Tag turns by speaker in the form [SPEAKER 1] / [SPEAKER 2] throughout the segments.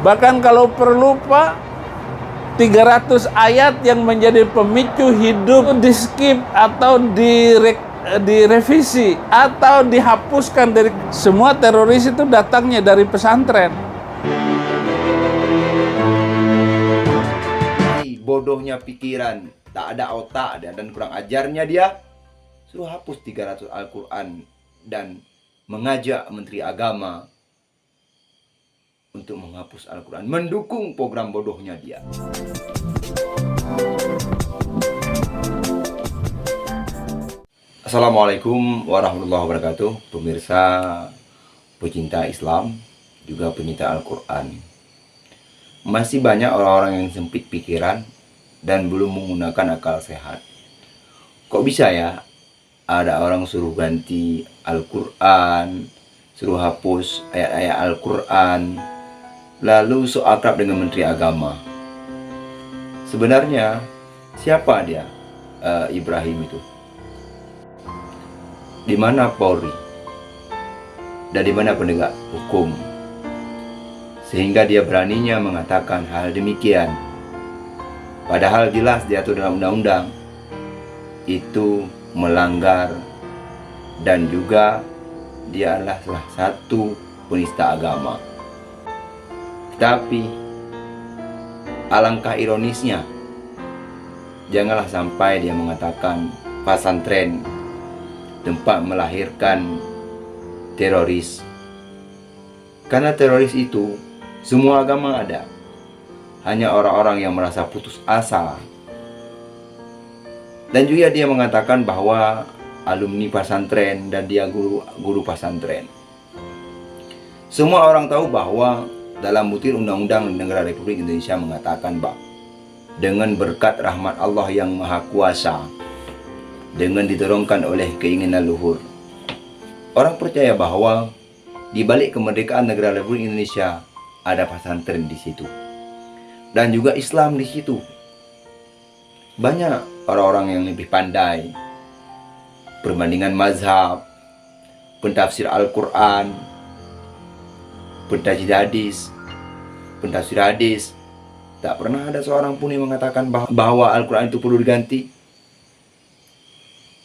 [SPEAKER 1] Bahkan kalau perlu Pak, 300 ayat yang menjadi pemicu hidup di skip atau direvisi atau dihapuskan. Dari semua teroris itu datangnya dari pesantren.
[SPEAKER 2] Bodohnya pikiran, tak ada otak dan kurang ajarnya dia, suruh hapus 300 Al-Quran dan mengajak Menteri Agama untuk menghapus Al-Quran, mendukung program bodohnya dia. Assalamualaikum warahmatullahi wabarakatuh, pemirsa pecinta Islam, juga pecinta Al-Quran. Masih banyak orang-orang yang sempit pikiran dan belum menggunakan akal sehat. Kok bisa ya ada orang suruh ganti Al-Quran, suruh hapus ayat-ayat Al-Quran, lalu so akrab dengan Menteri Agama? Sebenarnya siapa dia Ibrahim itu? Di mana Polri? Dan di mana penegak hukum? Sehingga dia beraninya mengatakan hal demikian. Padahal jelas diatur dalam undang-undang itu melanggar, dan juga dia adalah salah satu penista agama. Tapi alangkah ironisnya, janganlah sampai dia mengatakan pesantren tempat melahirkan teroris. Karena teroris itu semua agama ada. Hanya orang-orang yang merasa putus asa. Dan juga dia mengatakan bahwa alumni pesantren dan dia guru pesantren. Semua orang tahu bahwa dalam butir Undang-Undang Negara Republik Indonesia mengatakan bahwa dengan berkat rahmat Allah yang Maha Kuasa, dengan didorongkan oleh keinginan luhur, orang percaya bahwa di balik kemerdekaan negara Republik Indonesia ada pesantren di situ, dan juga Islam di situ. Banyak orang-orang yang lebih pandai perbandingan mazhab, pentafsir Al-Quran, pentafsir hadis. Tak pernah ada seorang pun yang mengatakan bahwa Al-Quran itu perlu diganti.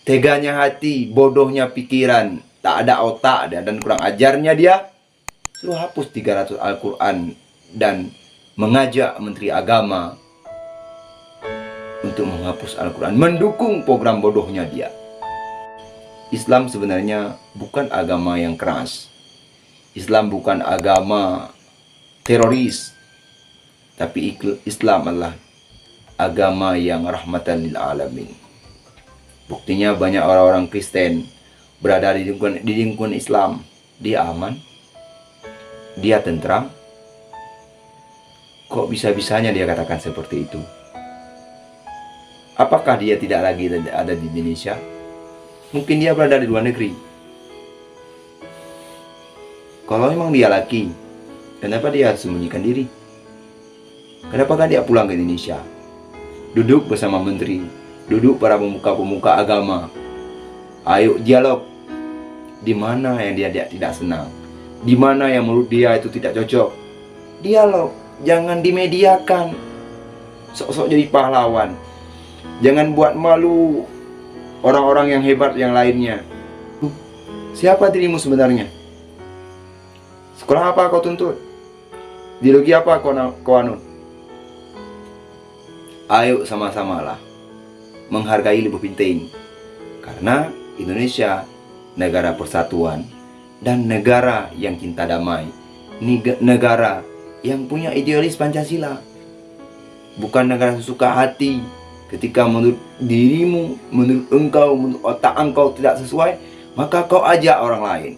[SPEAKER 2] Teganya hati, bodohnya pikiran, tak ada otak dan kurang ajarnya dia, suruh hapus 300 Al-Quran dan mengajak Menteri Agama untuk menghapus Al-Quran, mendukung program bodohnya dia. Islam sebenarnya bukan agama yang keras. Islam bukan agama teroris. Tapi Islam adalah agama yang rahmatan lil alamin. Buktinya banyak orang-orang Kristen berada di lingkungan Islam. Dia aman, dia tentram. Kok bisa-bisanya dia katakan seperti itu? Apakah dia tidak lagi ada di Indonesia? Mungkin dia berada di luar negeri. Kalau memang dia laki, kenapa dia harus sembunyikan diri? Kenapa kan dia pulang ke Indonesia? Duduk bersama menteri, duduk para pemuka-pemuka agama. Ayo dialog. Di mana yang dia tidak senang? Di mana yang menurut dia itu tidak cocok? Dialog. Jangan dimediakan. Sok-sok jadi pahlawan. Jangan buat malu orang-orang yang hebat yang lainnya. Siapa dirimu sebenarnya? Sekolah apa kau tuntut? Ideologi apa kau anut? Ayo sama-samalah menghargai lebih penting. Karena Indonesia negara persatuan dan negara yang cinta damai. Negara yang punya idealis Pancasila. Bukan negara sesuka hati. Ketika menurut dirimu, menurut engkau, menurut otak engkau tidak sesuai, maka kau ajak orang lain.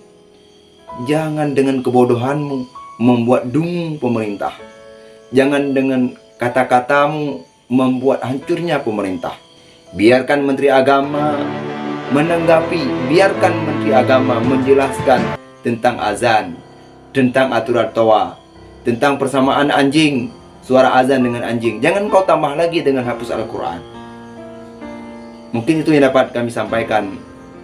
[SPEAKER 2] Jangan dengan kebodohanmu membuat dungu pemerintah. Jangan dengan kata-katamu membuat hancurnya pemerintah. Biarkan Menteri Agama menanggapi, biarkan Menteri Agama menjelaskan tentang azan, tentang aturan toa, tentang persamaan anjing, suara azan dengan anjing. Jangan kau tambah lagi dengan hapus Al-Quran. Mungkin itu yang dapat kami sampaikan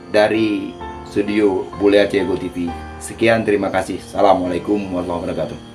[SPEAKER 2] dari studio Bule Aceh Go TV. Sekian, terima kasih. Assalamualaikum warahmatullahi wabarakatuh.